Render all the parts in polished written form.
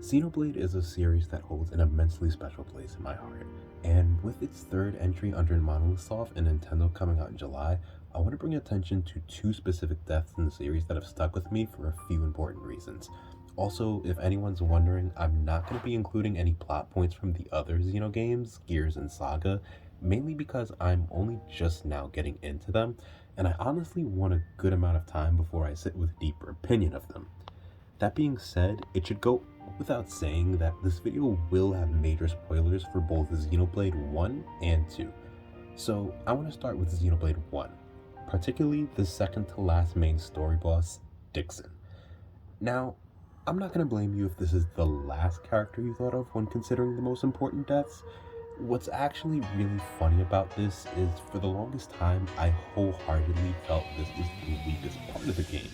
Xenoblade is a series that holds an immensely special place in my heart, and with its third entry under Monolith Soft and Nintendo coming out in July, I want to bring attention to two specific deaths in the series that have stuck with me for a few important reasons. Also, if anyone's wondering, I'm not going to be including any plot points from the other Xeno games, Gears and Saga, mainly because I'm only just now getting into them, and I honestly want a good amount of time before I sit with a deeper opinion of them. That being said, it should go without saying that this video will have major spoilers for both Xenoblade 1 and 2. So I want to start with Xenoblade 1, particularly the second to last main story boss, Dixon. Now, I'm not going to blame you if this is the last character you thought of when considering the most important deaths. What's actually really funny about this is for the longest time, I wholeheartedly felt this was the weakest part of the game.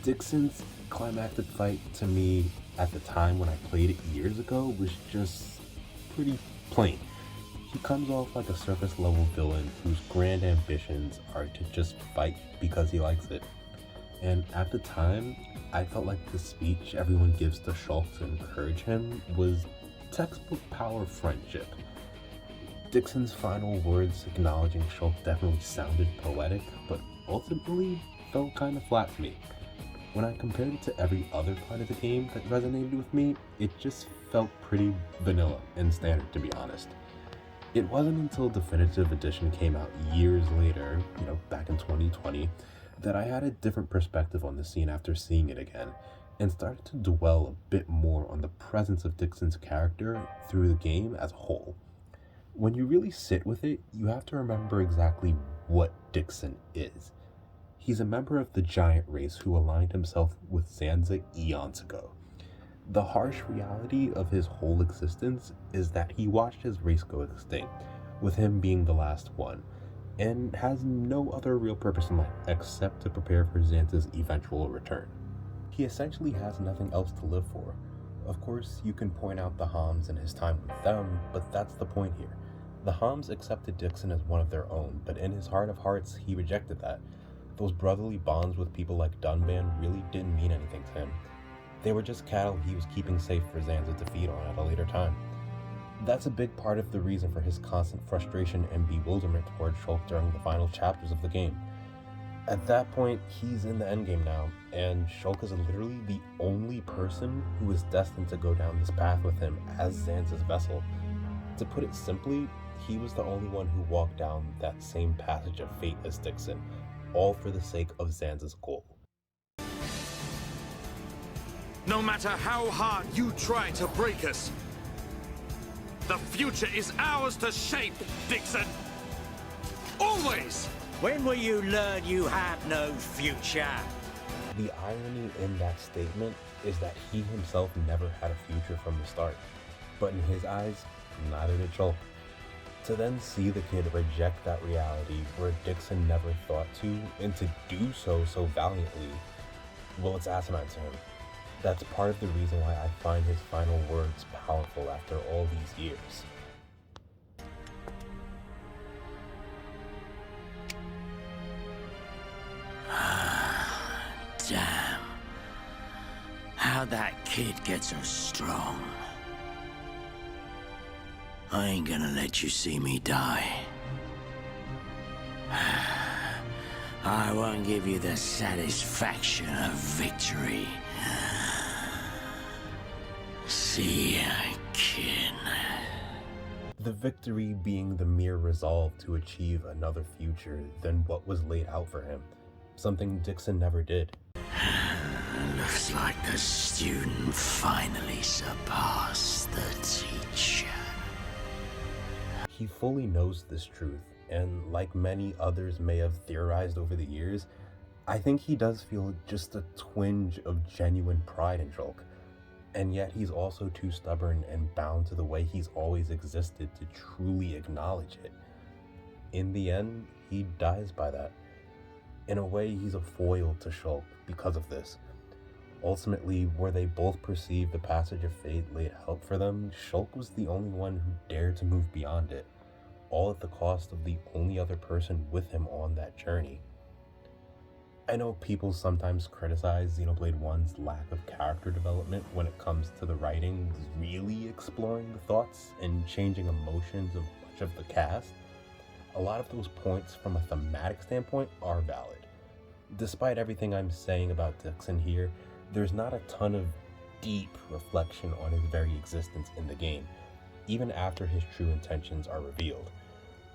Dixon's climactic fight to me at the time when I played it years ago was just pretty plain. He comes off like a surface level villain whose grand ambitions are to just fight because he likes it. And at the time, I felt like the speech everyone gives to Shulk to encourage him was textbook power friendship. Dixon's final words acknowledging Shulk definitely sounded poetic, but ultimately felt kind of flat to me. When I compared it to every other part of the game that resonated with me, it just felt pretty vanilla and standard, to be honest. It wasn't until Definitive Edition came out years later, back in 2020, that I had a different perspective on the scene after seeing it again, and started to dwell a bit more on the presence of Dixon's character through the game as a whole. When you really sit with it, you have to remember exactly what Dixon is. He's a member of the giant race who aligned himself with Zanza eons ago. The harsh reality of his whole existence is that he watched his race go extinct, with him being the last one, and has no other real purpose in life except to prepare for Zanza's eventual return. He essentially has nothing else to live for. Of course, you can point out the Homs and his time with them, but that's the point here. The Homs accepted Dixon as one of their own, but in his heart of hearts, he rejected that. Those brotherly bonds with people like Dunban really didn't mean anything to him. They were just cattle he was keeping safe for Zanza to feed on at a later time. That's a big part of the reason for his constant frustration and bewilderment toward Shulk during the final chapters of the game. At that point, he's in the endgame now, and Shulk is literally the only person who is destined to go down this path with him as Zanza's vessel. To put it simply, he was the only one who walked down that same passage of fate as Dixon, all for the sake of Zanza's goal. No matter how hard you try to break us, the future is ours to shape, Dixon! Always! When will you learn you have no future? The irony in that statement is that he himself never had a future from the start, but in his eyes, neither did Shulk. To then see the kid reject that reality where Dixon never thought to, and to do so valiantly, well, it's asinine to him. That's part of the reason why I find his final words powerful after all these years. Damn. How that kid gets so strong. I ain't gonna let you see me die. I won't give you the satisfaction of victory. See ya, kid. The victory being the mere resolve to achieve another future than what was laid out for him, something Dixon never did. Looks like the student finally surpassed the teacher. He fully knows this truth, and like many others may have theorized over the years, I think he does feel just a twinge of genuine pride in Shulk. And yet he's also too stubborn and bound to the way he's always existed to truly acknowledge it. In the end, he dies by that. In a way, he's a foil to Shulk because of this. Ultimately, where they both perceived the passage of fate laid out for them, Shulk was the only one who dared to move beyond it, all at the cost of the only other person with him on that journey. I know people sometimes criticize Xenoblade 1's lack of character development when it comes to the writing really exploring the thoughts and changing emotions of much of the cast. A lot of those points from a thematic standpoint are valid. Despite everything I'm saying about Dixon here, there's not a ton of deep reflection on his very existence in the game, even after his true intentions are revealed.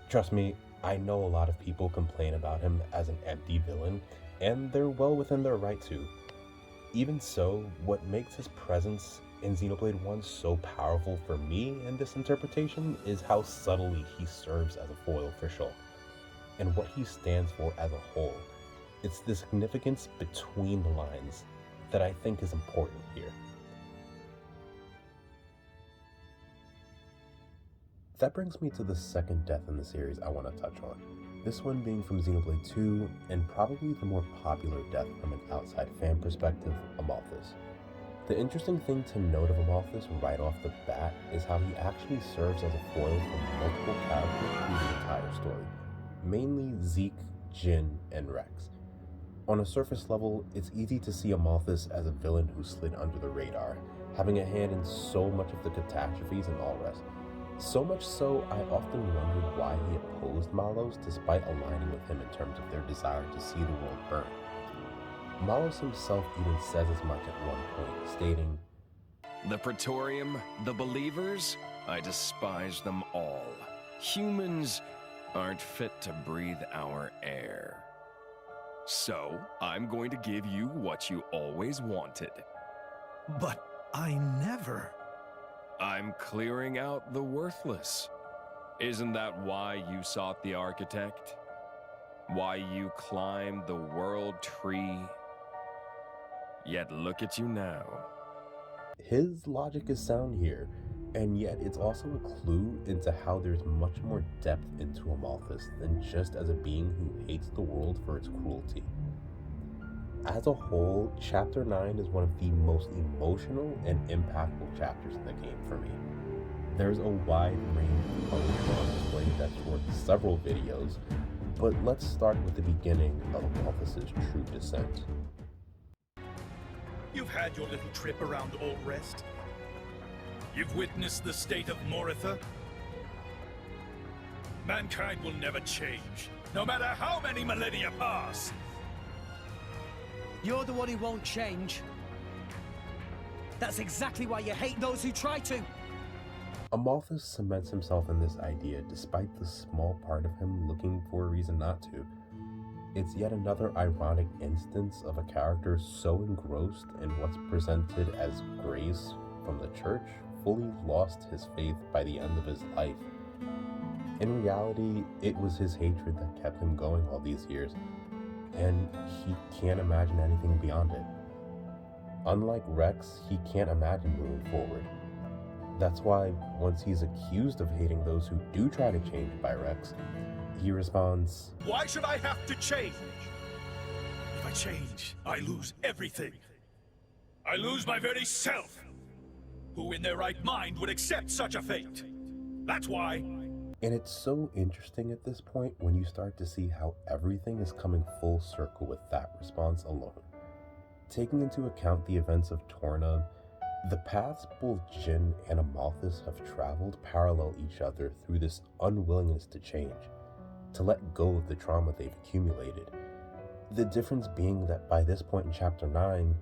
Trust me, I know a lot of people complain about him as an empty villain, and they're well within their right to. Even so, what makes his presence in Xenoblade 1 so powerful for me in this interpretation is how subtly he serves as a foil for Shulk, and what he stands for as a whole. It's the significance between the lines that I think is important here. That brings me to the second death in the series I want to touch on. This one being from Xenoblade 2, and probably the more popular death from an outside fan perspective, Amalthus. The interesting thing to note of Amalthus right off the bat is how he actually serves as a foil for multiple characters through the entire story, mainly Zeke, Jin, and Rex. On a surface level, it's easy to see Amalthus as a villain who slid under the radar, having a hand in so much of the catastrophes and all rest. So much so, I often wondered why he opposed Malos despite aligning with him in terms of their desire to see the world burn. Malos himself even says as much at one point, stating, "The Praetorium, the Believers, I despise them all. Humans aren't fit to breathe our air. So, I'm going to give you what you always wanted. But I never... I'm clearing out the worthless. Isn't that why you sought the Architect? Why you climbed the World Tree? Yet look at you now." His logic is sound here, and yet it's also a clue into how there's much more depth into Amalthus than just as a being who hates the world for its cruelty. As a whole, Chapter 9 is one of the most emotional and impactful chapters in the game for me. There's a wide range of emotion on display that's worth several videos, but let's start with the beginning of Amalthus' true descent. You've had your little trip around Old Rest. You've witnessed the state of Moritha. Mankind will never change, no matter how many millennia pass. You're the one who won't change. That's exactly why you hate those who try to. Amalthus cements himself in this idea despite the small part of him looking for a reason not to. It's yet another ironic instance of a character so engrossed in what's presented as grace from the church, fully lost his faith by the end of his life. In reality, it was his hatred that kept him going all these years, and he can't imagine anything beyond it. Unlike Rex, he can't imagine moving forward. That's why, once he's accused of hating those who do try to change by Rex, he responds, Why should I have to change? If I change, I lose everything. I lose my very self. Who in their right mind would accept such a fate? That's why. And it's so interesting at this point when you start to see how everything is coming full circle with that response alone. Taking into account the events of Torna, the paths both Jin and Amalthus have traveled parallel each other through this unwillingness to change, to let go of the trauma they've accumulated. The difference being that by this point in Chapter 9,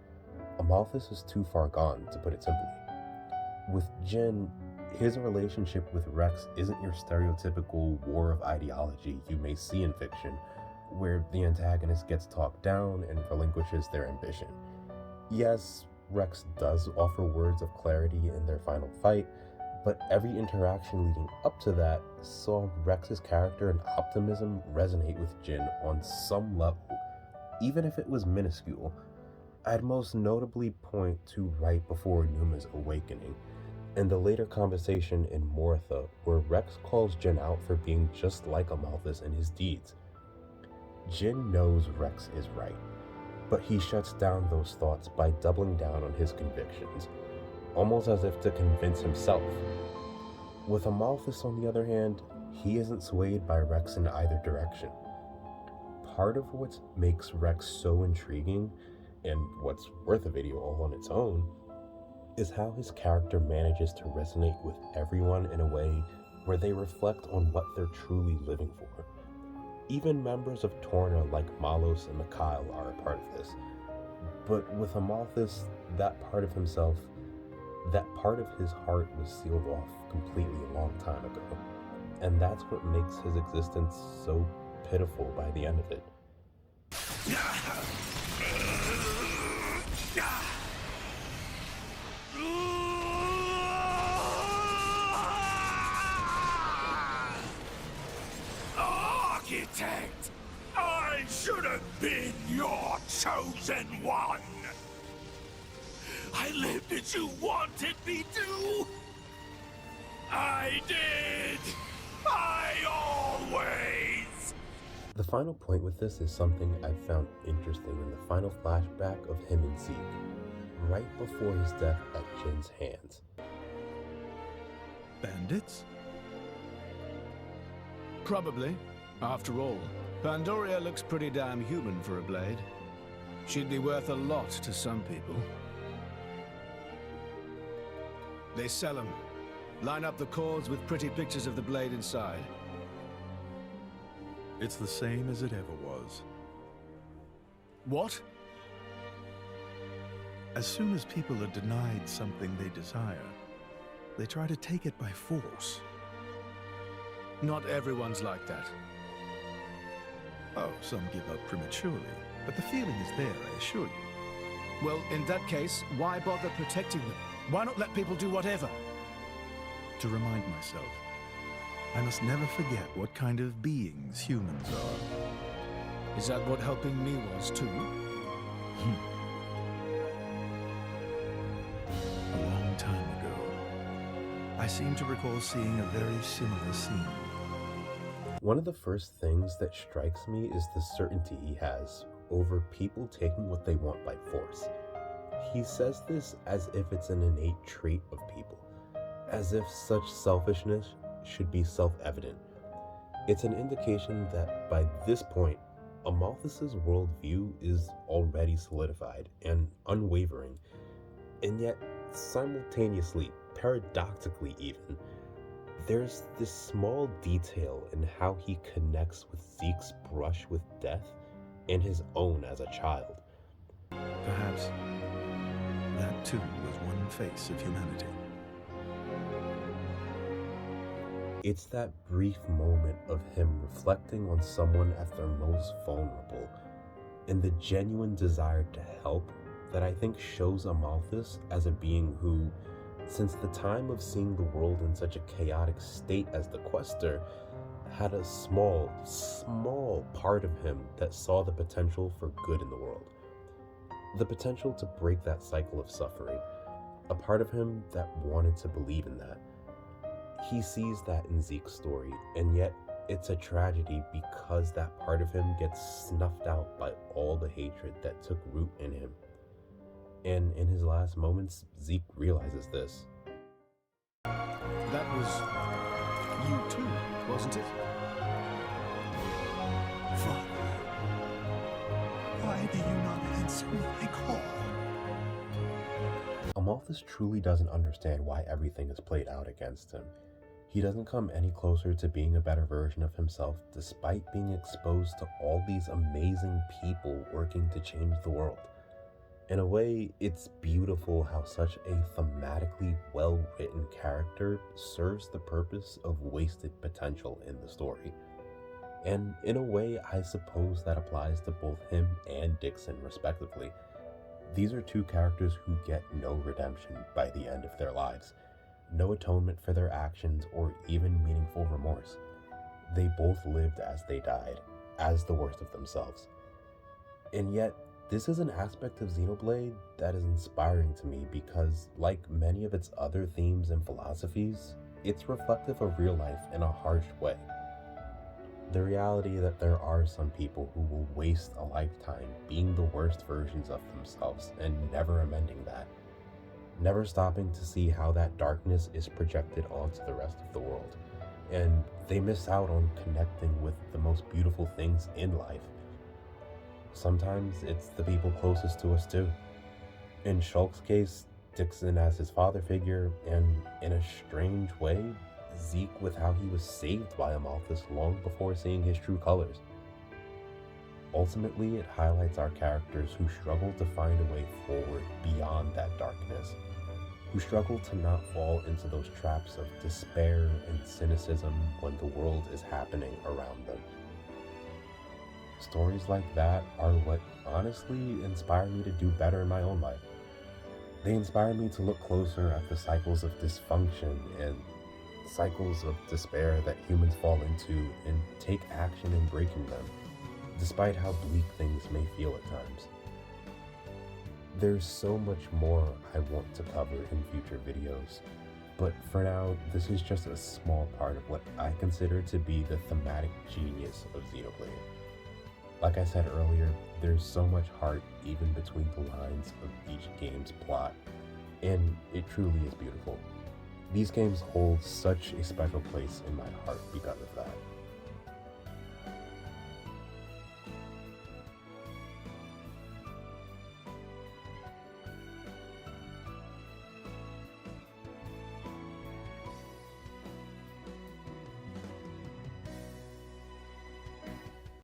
Amalthus is too far gone, to put it simply. With Jin, his relationship with Rex isn't your stereotypical war of ideology you may see in fiction, where the antagonist gets talked down and relinquishes their ambition. Yes, Rex does offer words of clarity in their final fight, but every interaction leading up to that saw Rex's character and optimism resonate with Jin on some level, even if it was minuscule. I'd most notably point to right before Numa's awakening, and the later conversation in Moritha, where Rex calls Jin out for being just like Amalthus in his deeds. Jin knows Rex is right, but he shuts down those thoughts by doubling down on his convictions, almost as if to convince himself. With Amalthus, on the other hand, he isn't swayed by Rex in either direction. part of what makes Rex so intriguing, and what's worth a video all on its own, is how his character manages to resonate with everyone in a way where they reflect on what they're truly living for. Even members of Torna like Malos and Mikhail are a part of this. But with Amalthus, that part of himself, that part of his heart was sealed off completely a long time ago. And that's what makes his existence so pitiful by the end of it. Architect! I should have been your chosen one! I lived as you wanted me to! I did! I always! The final point with this is something I found interesting in the final flashback of him and Zeke, right before his death at Jin's hands. Bandits? Probably. After all, Pandoria looks pretty damn human for a blade. She'd be worth a lot to some people. They sell them. Line up the cords with pretty pictures of the blade inside. It's the same as it ever was. What? As soon as people are denied something they desire, they try to take it by force. Not everyone's like that. Oh, some give up prematurely, but the feeling is there, I assure you. Well, in that case, why bother protecting them? Why not let people do whatever? To remind myself, I must never forget what kind of beings humans are. Is that what helping me was, too? A long time ago, I seem to recall seeing a very similar scene. One of the first things that strikes me is the certainty he has over people taking what they want by force. He says this as if it's an innate trait of people, as if such selfishness should be self-evident. It's an indication that by this point, Amalthus's worldview is already solidified and unwavering, and yet simultaneously, paradoxically even, there's this small detail in how he connects with Zeke's brush with death and his own as a child. Perhaps that too was one face of humanity. It's that brief moment of him reflecting on someone at their most vulnerable and the genuine desire to help that I think shows Amalthus as a being who, since the time of seeing the world in such a chaotic state as the Quester, had a small part of him that saw the potential for good in the world. The potential to break that cycle of suffering. A part of him that wanted to believe in that. He sees that in Zeke's story, and yet it's a tragedy because that part of him gets snuffed out by all the hatred that took root in him. And in his last moments, Zeke realizes this. That was you too, wasn't it? Father, why do you not answer my call? Amalthus truly doesn't understand why everything is played out against him. He doesn't come any closer to being a better version of himself despite being exposed to all these amazing people working to change the world. In a way, it's beautiful how such a thematically well-written character serves the purpose of wasted potential in the story. And in a way, I suppose that applies to both him and Dixon respectively. These are two characters who get no redemption by the end of their lives, no atonement for their actions or even meaningful remorse. They both lived as they died, as the worst of themselves. And yet, this is an aspect of Xenoblade that is inspiring to me because, like many of its other themes and philosophies, it's reflective of real life in a harsh way. The reality that there are some people who will waste a lifetime being the worst versions of themselves and never amending that, never stopping to see how that darkness is projected onto the rest of the world, and they miss out on connecting with the most beautiful things in life, sometimes it's the people closest to us too. In Shulk's case, Dixon as his father figure, and in a strange way, Zeke with how he was saved by Amalthus long before seeing his true colors. Ultimately, it highlights our characters who struggle to find a way forward beyond that darkness, who struggle to not fall into those traps of despair and cynicism when the world is happening around them. Stories like that are what honestly inspire me to do better in my own life. They inspire me to look closer at the cycles of dysfunction and cycles of despair that humans fall into and take action in breaking them, despite how bleak things may feel at times. There's so much more I want to cover in future videos, but for now, this is just a small part of what I consider to be the thematic genius of Xenoblade. Like I said earlier, there's so much heart even between the lines of each game's plot, and it truly is beautiful. These games hold such a special place in my heart because of that.